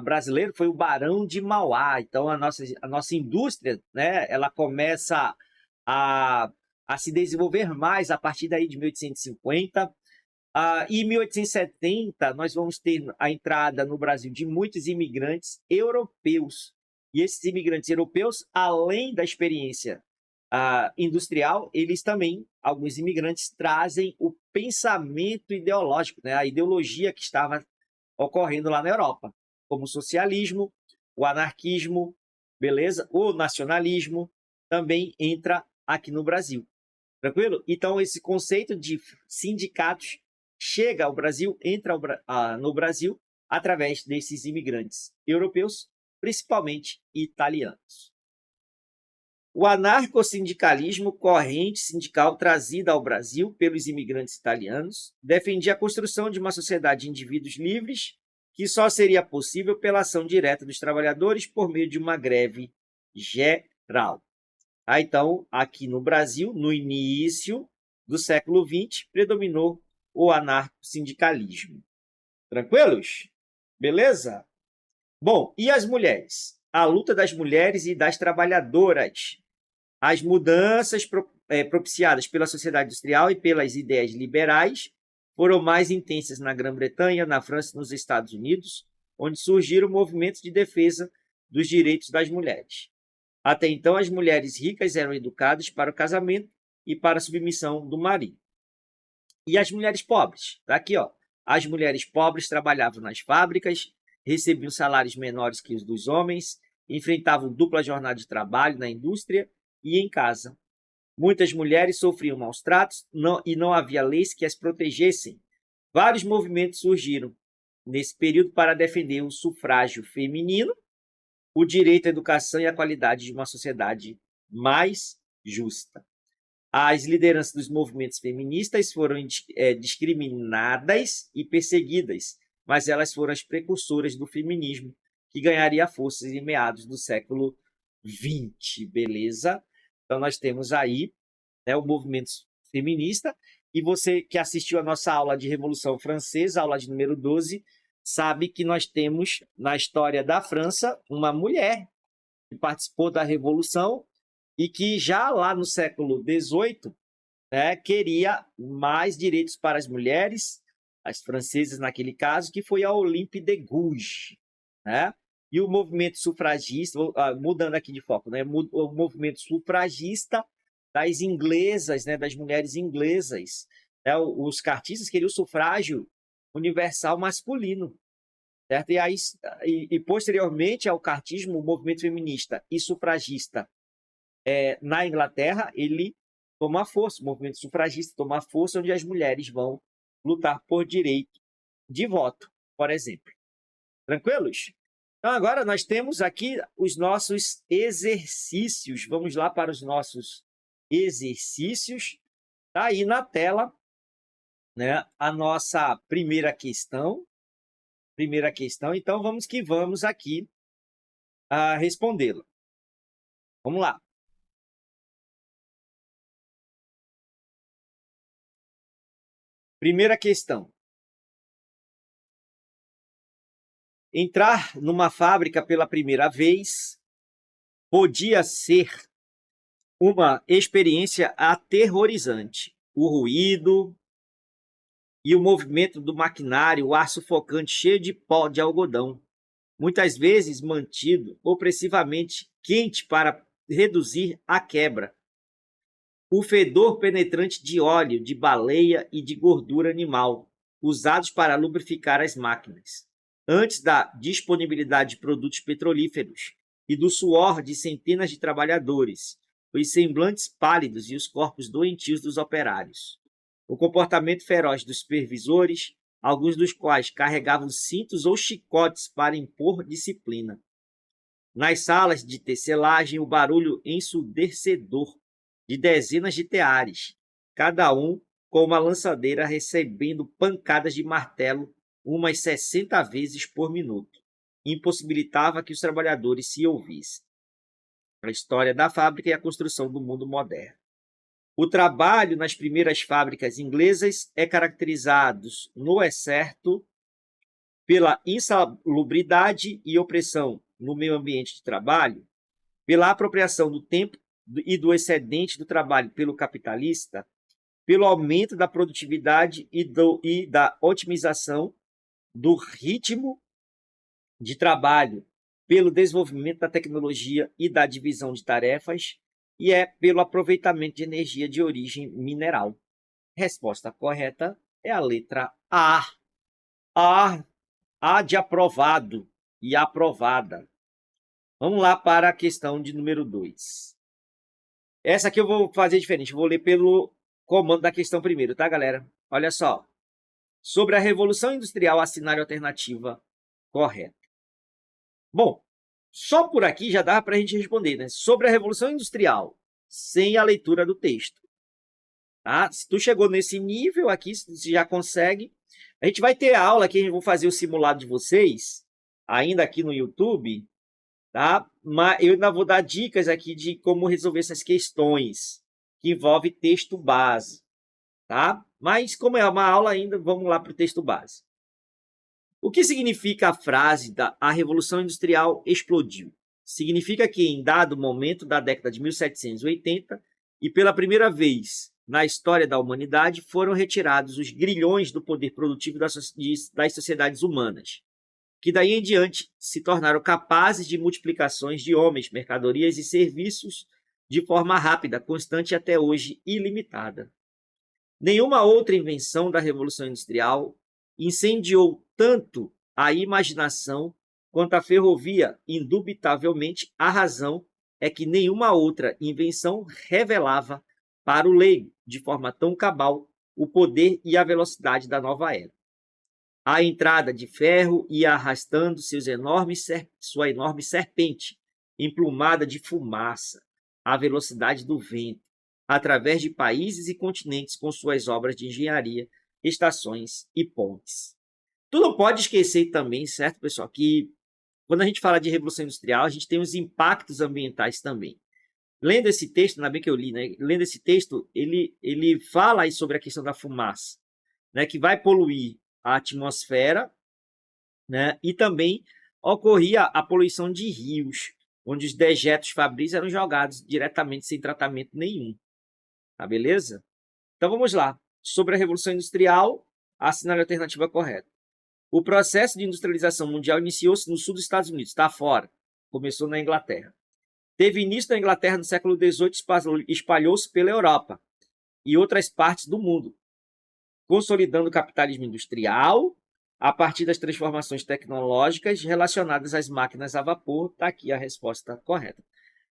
Speaker 1: brasileiro foi o Barão de Mauá. Então, a nossa indústria, né, ela começa a se desenvolver mais a partir daí de 1850. E em 1870, nós vamos ter a entrada no Brasil de muitos imigrantes europeus. E esses imigrantes europeus, além da experiência industrial, eles também, alguns imigrantes, trazem o pensamento ideológico, né? A ideologia que estava ocorrendo lá na Europa, como o socialismo, o anarquismo, beleza? O nacionalismo também entra aqui no Brasil. Tranquilo? Então, esse conceito de sindicatos chega ao Brasil, entra no Brasil através desses imigrantes europeus, principalmente italianos. O anarcossindicalismo, corrente sindical trazida ao Brasil pelos imigrantes italianos, defendia a construção de uma sociedade de indivíduos livres que só seria possível pela ação direta dos trabalhadores por meio de uma greve geral. Então, aqui no Brasil, no início do século XX, predominou o anarcossindicalismo. Tranquilos? Beleza? Bom, e as mulheres? A luta das mulheres e das trabalhadoras. As mudanças propiciadas pela sociedade industrial e pelas ideias liberais foram mais intensas na Grã-Bretanha, na França e nos Estados Unidos, onde surgiram movimentos de defesa dos direitos das mulheres. Até então, as mulheres ricas eram educadas para o casamento e para a submissão do marido. E as mulheres pobres? Tá aqui, ó. As mulheres pobres trabalhavam nas fábricas, recebiam salários menores que os dos homens, enfrentavam dupla jornada de trabalho na indústria e em casa. Muitas mulheres sofriam maus tratos e não havia leis que as protegessem. Vários movimentos surgiram nesse período para defender o sufrágio feminino, o direito à educação e a qualidade de uma sociedade mais justa. As lideranças dos movimentos feministas foram discriminadas e perseguidas, mas elas foram as precursoras do feminismo, que ganharia forças em meados do século XX, beleza? Então, nós temos aí, né, o movimento feminista, e você que assistiu a nossa aula de Revolução Francesa, aula de número 12, sabe que nós temos, na história da França, uma mulher que participou da Revolução e que já lá no século XVIII, né, queria mais direitos para as mulheres, as francesas naquele caso, que foi a Olympe de Gouges, né? E o movimento sufragista, mudando aqui de foco, né, o movimento sufragista das inglesas, né, das mulheres inglesas, né, os cartistas queriam o sufrágio universal masculino, certo? E, aí, posteriormente ao cartismo, o movimento feminista e sufragista na Inglaterra, ele toma força, o movimento sufragista toma força, onde as mulheres vão lutar por direito de voto, por exemplo. Tranquilos? Então, agora nós temos aqui os nossos exercícios. Vamos lá para os nossos exercícios. Está aí na tela, né, a nossa primeira questão. Então, vamos aqui a respondê-la. Vamos lá. Primeira questão. Entrar numa fábrica pela primeira vez podia ser uma experiência aterrorizante. O ruído e o movimento do maquinário, o ar sufocante cheio de pó de algodão, muitas vezes mantido opressivamente quente para reduzir a quebra. O fedor penetrante de óleo, de baleia e de gordura animal, usados para lubrificar as máquinas. Antes da disponibilidade de produtos petrolíferos e do suor de centenas de trabalhadores, os semblantes pálidos e os corpos doentios dos operários. O comportamento feroz dos supervisores, alguns dos quais carregavam cintos ou chicotes para impor disciplina. Nas salas de tecelagem, o barulho ensurdecedor de dezenas de teares, cada um com uma lançadeira recebendo pancadas de martelo umas 60 vezes por minuto, impossibilitava que os trabalhadores se ouvissem. A história da fábrica e a construção do mundo moderno. O trabalho nas primeiras fábricas inglesas é caracterizado, no excerto, pela insalubridade e opressão no meio ambiente de trabalho, pela apropriação do tempo e do excedente do trabalho pelo capitalista, pelo aumento da produtividade e da otimização do ritmo de trabalho, pelo desenvolvimento da tecnologia e da divisão de tarefas, e pelo aproveitamento de energia de origem mineral. Resposta correta é a letra A. A de aprovado e aprovada. Vamos lá para a questão de número 2. Essa aqui eu vou fazer diferente, vou ler pelo comando da questão primeiro, tá, galera? Olha só. Sobre a Revolução Industrial, assinale a alternativa correta. Bom, só por aqui já dá para a gente responder, né? Sobre a Revolução Industrial, sem a leitura do texto. Tá? Se tu chegou nesse nível aqui, se você já consegue, a gente vai ter aula aqui, a gente vai fazer o simulado de vocês, ainda aqui no YouTube, tá? Mas eu ainda vou dar dicas aqui de como resolver essas questões que envolvem texto base, tá? Mas como é uma aula ainda, vamos lá para o texto base. O que significa a frase a Revolução Industrial explodiu? Significa que em dado momento da década de 1780 e pela primeira vez na história da humanidade foram retirados os grilhões do poder produtivo das sociedades humanas, que daí em diante se tornaram capazes de multiplicações de homens, mercadorias e serviços de forma rápida, constante e até hoje ilimitada. Nenhuma outra invenção da Revolução Industrial incendiou tanto a imaginação quanto a ferrovia. Indubitavelmente, a razão é que nenhuma outra invenção revelava para o leigo, de forma tão cabal, o poder e a velocidade da nova era. A entrada de ferro ia arrastando sua enorme serpente, emplumada de fumaça, à velocidade do vento, através de países e continentes com suas obras de engenharia, estações e pontes. Tu não pode esquecer também, certo, pessoal, que quando a gente fala de Revolução Industrial, a gente tem os impactos ambientais também. Lendo esse texto, ainda bem que eu li, né? Lendo esse texto, ele fala aí sobre a questão da fumaça, né? Que vai poluir a atmosfera, né? E também ocorria a poluição de rios, onde os dejetos fabris eram jogados diretamente sem tratamento nenhum. Tá beleza? Então vamos lá. Sobre a Revolução Industrial, assinale a alternativa correta. O processo de industrialização mundial iniciou-se no sul dos Estados Unidos, está fora. Começou na Inglaterra. Teve início na Inglaterra no século XVIII, espalhou-se pela Europa e outras partes do mundo, consolidando o capitalismo industrial a partir das transformações tecnológicas relacionadas às máquinas a vapor. Está aqui a resposta correta.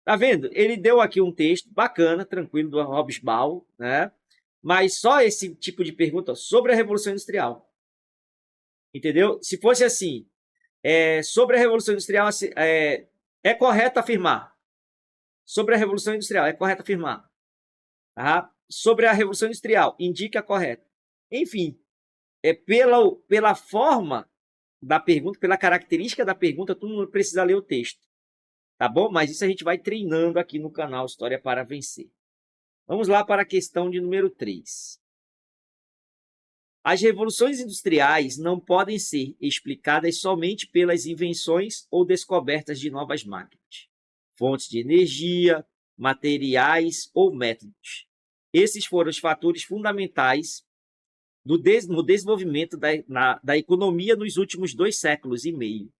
Speaker 1: Tá vendo? Ele deu aqui um texto bacana, tranquilo, do Hobsbawm, né? Mas só esse tipo de pergunta sobre a Revolução Industrial. Entendeu? Se fosse assim, sobre a Revolução Industrial, é correto afirmar. Sobre a Revolução Industrial, é correto afirmar. Tá? Sobre a Revolução Industrial, indique a correta. Enfim, pela forma da pergunta, pela característica da pergunta, tu não precisa ler o texto. Tá bom? Mas isso a gente vai treinando aqui no canal História para Vencer. Vamos lá para a questão de número 3. As revoluções industriais não podem ser explicadas somente pelas invenções ou descobertas de novas máquinas, fontes de energia, materiais ou métodos. Esses foram os fatores fundamentais no desenvolvimento da economia nos últimos 2 séculos e meio.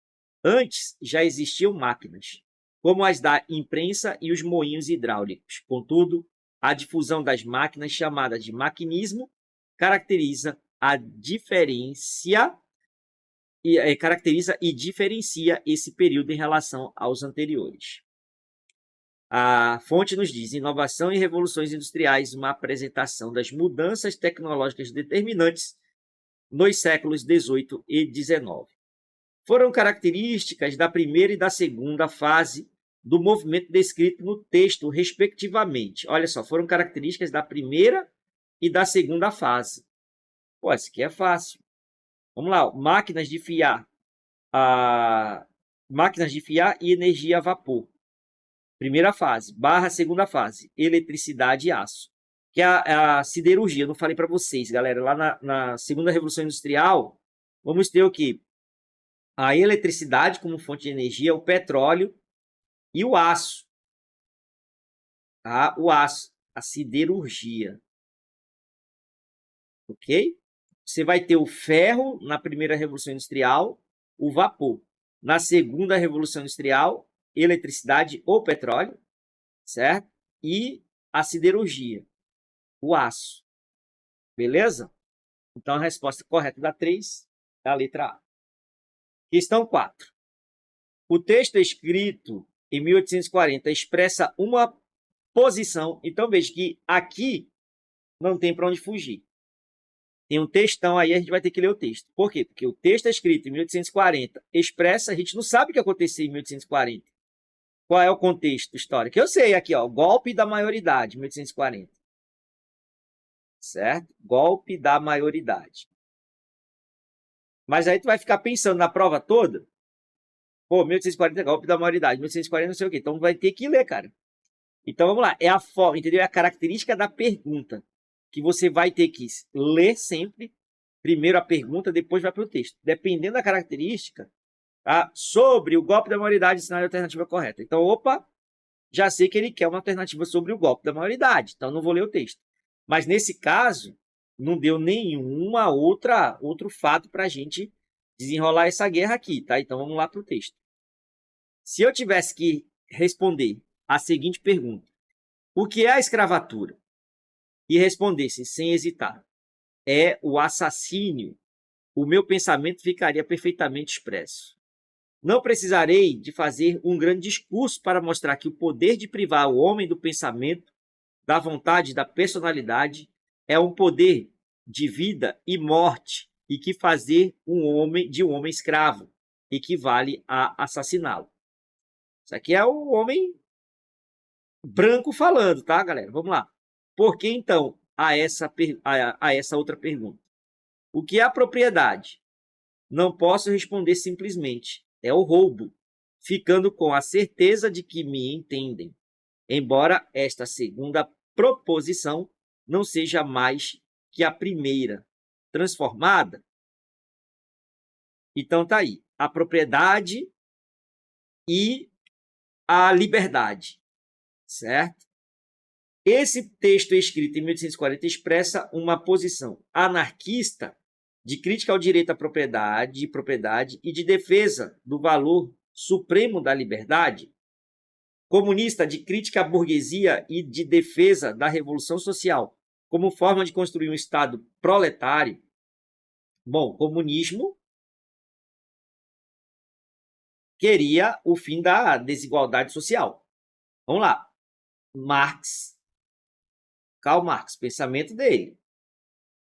Speaker 1: Antes, já existiam máquinas, como as da imprensa e os moinhos hidráulicos. Contudo, a difusão das máquinas, chamada de maquinismo, caracteriza e diferencia esse período em relação aos anteriores. A fonte nos diz: inovação e revoluções industriais, uma apresentação das mudanças tecnológicas determinantes nos séculos XVIII e XIX. Foram características da primeira e da segunda fase do movimento descrito no texto, respectivamente. Olha só, foram características da primeira e da segunda fase. Pô, isso aqui é fácil. Vamos lá, máquinas de fiar e energia a vapor. Primeira fase, segunda fase, eletricidade e aço. Que é a siderurgia, eu não falei para vocês, galera. Lá na segunda revolução industrial, vamos ter o quê? A eletricidade como fonte de energia, o petróleo e o aço. Tá? O aço, a siderurgia. Ok? Você vai ter o ferro na primeira revolução industrial, o vapor. Na segunda revolução industrial, eletricidade ou petróleo, certo? E a siderurgia, o aço. Beleza? Então, a resposta correta da 3 é a letra A. Questão 4. O texto escrito em 1840 expressa uma posição. Então, veja que aqui não tem para onde fugir. Tem um textão aí, a gente vai ter que ler o texto. Por quê? Porque o texto é escrito em 1840, expressa, a gente não sabe o que aconteceu em 1840. Qual é o contexto histórico? Eu sei aqui, ó, golpe da maioridade, 1840. Certo? Golpe da maioridade. Mas aí tu vai ficar pensando na prova toda, pô, 1840 golpe da maioridade, 1840 não sei o quê. Então vai ter que ler, cara. Então vamos lá, é a forma, entendeu? É a característica da pergunta, que você vai ter que ler sempre, primeiro a pergunta, depois vai para o texto. Dependendo da característica, tá? Sobre o golpe da maioridade, ensinar a alternativa correta. Então, opa, já sei que ele quer uma alternativa sobre o golpe da maioridade, então não vou ler o texto. Mas nesse caso, não deu outro fato para a gente desenrolar essa guerra aqui, tá? Então vamos lá para o texto. Se eu tivesse que responder a seguinte pergunta: o que é a escravatura? E respondesse sem hesitar: é o assassínio, o meu pensamento ficaria perfeitamente expresso. Não precisarei de fazer um grande discurso para mostrar que o poder de privar o homem do pensamento, da vontade, da personalidade, é um poder de vida e morte e que fazer de um homem escravo equivale a assassiná-lo. Isso aqui é o homem branco falando, tá, galera? Vamos lá. Por que, então, a essa outra pergunta? O que é a propriedade? Não posso responder simplesmente. É o roubo, ficando com a certeza de que me entendem, embora esta segunda proposição não seja mais que a primeira, transformada. Então tá aí, a propriedade e a liberdade, certo? Esse texto escrito em 1840 expressa uma posição anarquista de crítica ao direito à propriedade e de defesa do valor supremo da liberdade, comunista de crítica à burguesia e de defesa da revolução social como forma de construir um Estado proletário. Bom, comunismo queria o fim da desigualdade social. Vamos lá. Karl Marx, pensamento dele.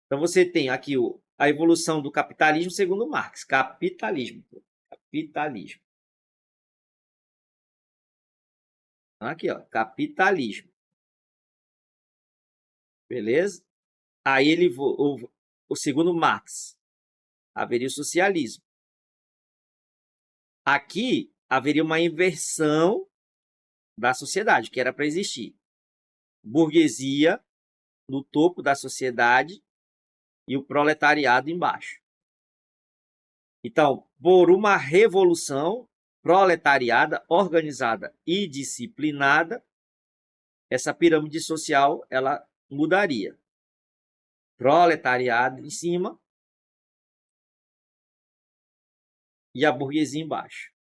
Speaker 1: Então você tem aqui a evolução do capitalismo segundo Marx. Capitalismo. Aqui, ó, capitalismo. Beleza? Aí o segundo Marx, haveria o socialismo. Aqui haveria uma inversão da sociedade, que era para existir. Burguesia no topo da sociedade e o proletariado embaixo. Então, por uma revolução proletariada, organizada e disciplinada, essa pirâmide social ela mudaria. Proletariado em cima e a burguesia embaixo.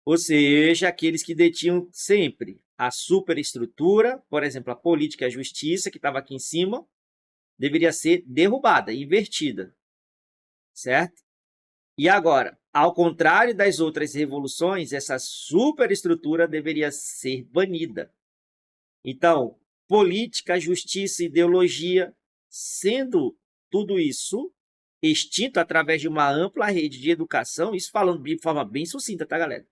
Speaker 1: Ou seja, aqueles que detinham sempre a superestrutura, por exemplo, a política e a justiça, que estava aqui em cima, deveria ser derrubada, invertida. Certo? E agora, ao contrário das outras revoluções, essa superestrutura deveria ser banida. Então, política, justiça, ideologia, sendo tudo isso extinto através de uma ampla rede de educação, isso falando de forma bem sucinta, tá, galera?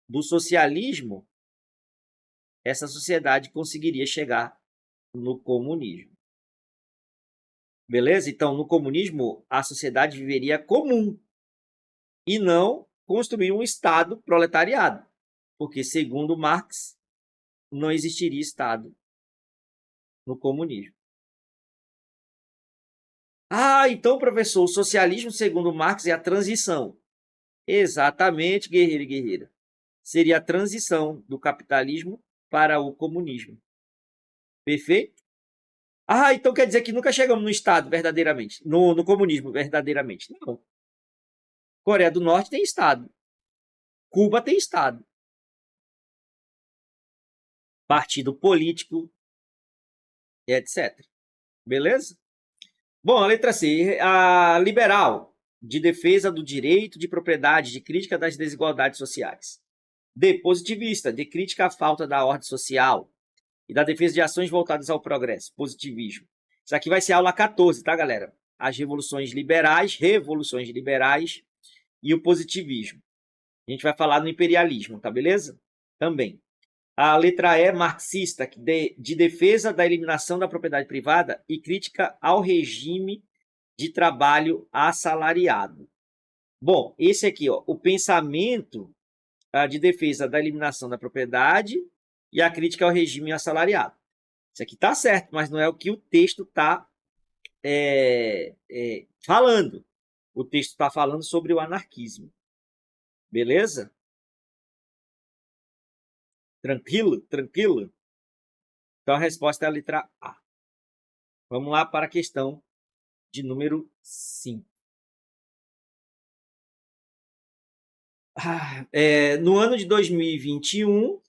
Speaker 1: Do socialismo, essa sociedade conseguiria chegar no comunismo. Beleza? Então, no comunismo, a sociedade viveria comum e não construir um Estado proletariado. Porque, segundo Marx, não existiria Estado no comunismo. Ah, então, professor, o socialismo, segundo Marx, é a transição. Exatamente, guerreiro e guerreira. Seria a transição do capitalismo para o comunismo. Perfeito? Ah, então quer dizer que nunca chegamos no Estado verdadeiramente, no comunismo verdadeiramente. Não. Coreia do Norte tem Estado. Cuba tem Estado. Partido político, etc. Beleza? Bom, a letra C, a liberal, de defesa do direito de propriedade, de crítica das desigualdades sociais. D, positivista, de crítica à falta da ordem social e da defesa de ações voltadas ao progresso, positivismo. Isso aqui vai ser aula 14, tá, galera? As revoluções liberais e o positivismo. A gente vai falar no imperialismo, tá beleza? Também. A letra E, marxista, de defesa da eliminação da propriedade privada e crítica ao regime de trabalho assalariado. Bom, esse aqui, ó, o pensamento de defesa da eliminação da propriedade e a crítica ao regime assalariado. Isso aqui está certo, mas não é o que o texto está falando. O texto está falando sobre o anarquismo. Beleza? Tranquilo? Tranquilo? Então a resposta é a letra A. Vamos lá para a questão de número 5. No ano de 2021,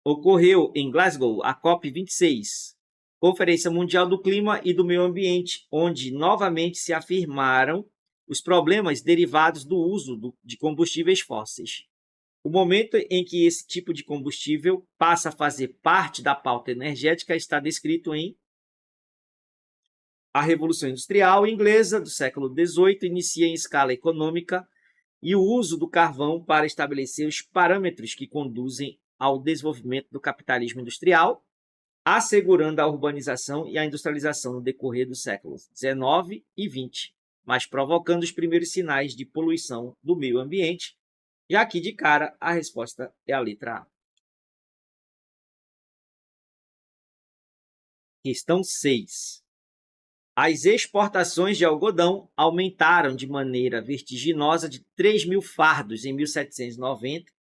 Speaker 1: ocorreu em Glasgow a COP26, Conferência Mundial do Clima e do Meio Ambiente, onde novamente se afirmaram os problemas derivados do uso de combustíveis fósseis. O momento em que esse tipo de combustível passa a fazer parte da pauta energética está descrito em A Revolução Industrial Inglesa do século XVIII inicia em escala econômica e o uso do carvão para estabelecer os parâmetros que conduzem ao desenvolvimento do capitalismo industrial, assegurando a urbanização e a industrialização no decorrer dos séculos XIX e XX, mas provocando os primeiros sinais de poluição do meio ambiente, já que de cara a resposta é a letra A. Questão 6. As exportações de algodão aumentaram de maneira vertiginosa de 3.000 fardos em 1790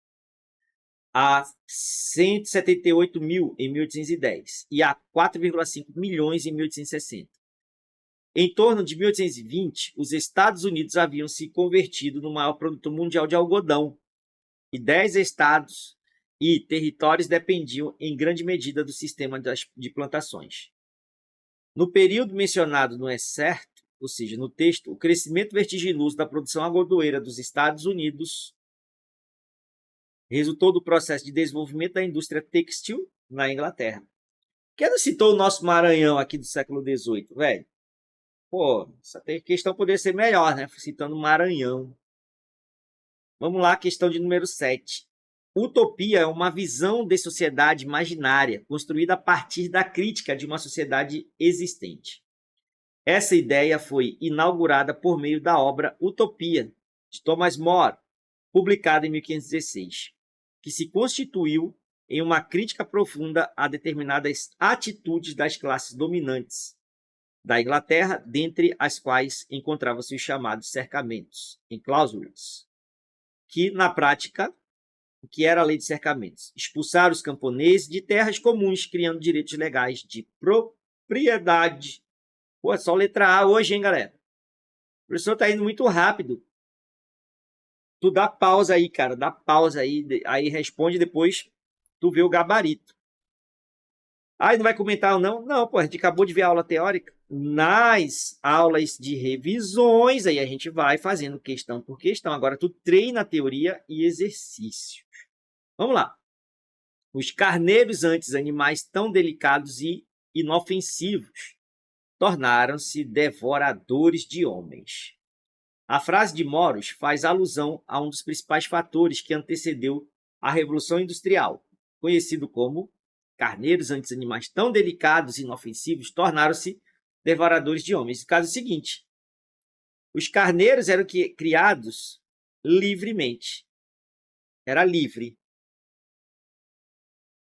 Speaker 1: a 178 mil em 1810 e a 4,5 milhões em 1860. Em torno de 1820, os Estados Unidos haviam se convertido no maior produtor mundial de algodão e 10 estados e territórios dependiam em grande medida do sistema de plantações. No período mencionado no excerto, ou seja, no texto, o crescimento vertiginoso da produção algodoeira dos Estados Unidos resultou do processo de desenvolvimento da indústria têxtil na Inglaterra. Quem não citou o nosso Maranhão aqui do século XVIII, velho? Pô, essa questão poderia ser melhor, né? Citando Maranhão. Vamos lá, questão de número 7. Utopia é uma visão de sociedade imaginária, construída a partir da crítica de uma sociedade existente. Essa ideia foi inaugurada por meio da obra Utopia, de Thomas More, publicada em 1516, que se constituiu em uma crítica profunda a determinadas atitudes das classes dominantes da Inglaterra, dentre as quais encontravam-se os chamados cercamentos, enclosures, que, na prática, o que era a lei de cercamentos? Expulsar os camponeses de terras comuns, criando direitos legais de propriedade. Pô, só letra A hoje, hein, galera? O professor tá indo muito rápido. Tu dá pausa aí, cara. Dá pausa aí. Aí responde depois. Tu vê o gabarito. Ah, não vai comentar ou não? Não, pô, a gente acabou de ver a aula teórica. Nas aulas de revisões, aí a gente vai fazendo questão por questão. Agora tu treina a teoria e exercício. Vamos lá. Os carneiros, antes animais tão delicados e inofensivos, tornaram-se devoradores de homens. A frase de Moros faz alusão a um dos principais fatores que antecedeu a Revolução Industrial, conhecido como carneiros, antes animais tão delicados e inofensivos, tornaram-se devoradores de homens. O caso é o seguinte: os carneiros eram criados livremente. Era livre.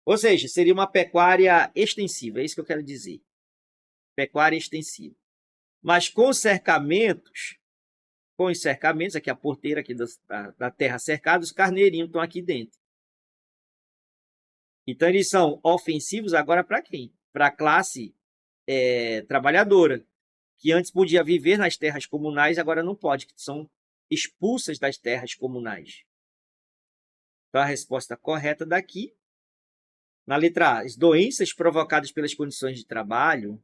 Speaker 1: Ou seja, seria uma pecuária extensiva, é isso que eu quero dizer. Pecuária extensiva. Mas com os cercamentos, aqui a porteira aqui da terra cercada, os carneirinhos estão aqui dentro. Então, eles são ofensivos agora para quem? Para a classe trabalhadora, que antes podia viver nas terras comunais, agora não pode, que são expulsas das terras comunais. Então, a resposta correta daqui, na letra A, as doenças provocadas pelas condições de trabalho,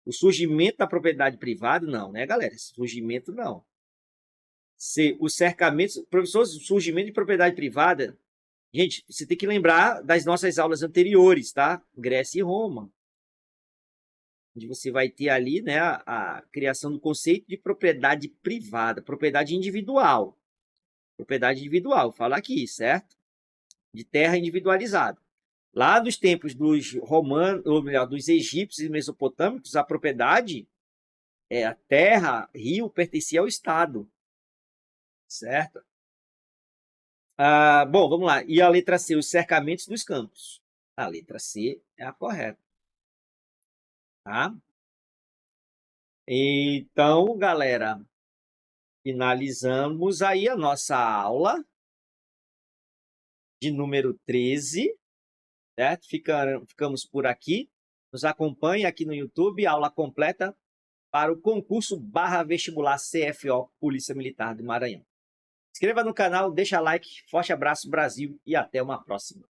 Speaker 1: o surgimento da propriedade privada, não, né, galera? Surgimento, não. Os cercamentos, professor, o surgimento de propriedade privada, gente, você tem que lembrar das nossas aulas anteriores, tá? Grécia e Roma. Onde você vai ter ali, né, a criação do conceito de propriedade privada, propriedade individual. Propriedade individual, fala aqui, certo? De terra individualizada. Lá dos tempos dos romanos, ou melhor, dos egípcios e mesopotâmicos, a propriedade, a terra, rio, pertencia ao Estado. Certo? Bom, vamos lá. E a letra C, os cercamentos dos campos. A letra C é a correta. Tá? Então, galera, finalizamos aí a nossa aula de número 13. Certo? Ficamos por aqui. Nos acompanhe aqui no YouTube, aula completa para o concurso /vestibular CFO Polícia Militar do Maranhão. Se inscreva no canal, deixa like, forte abraço Brasil e até uma próxima.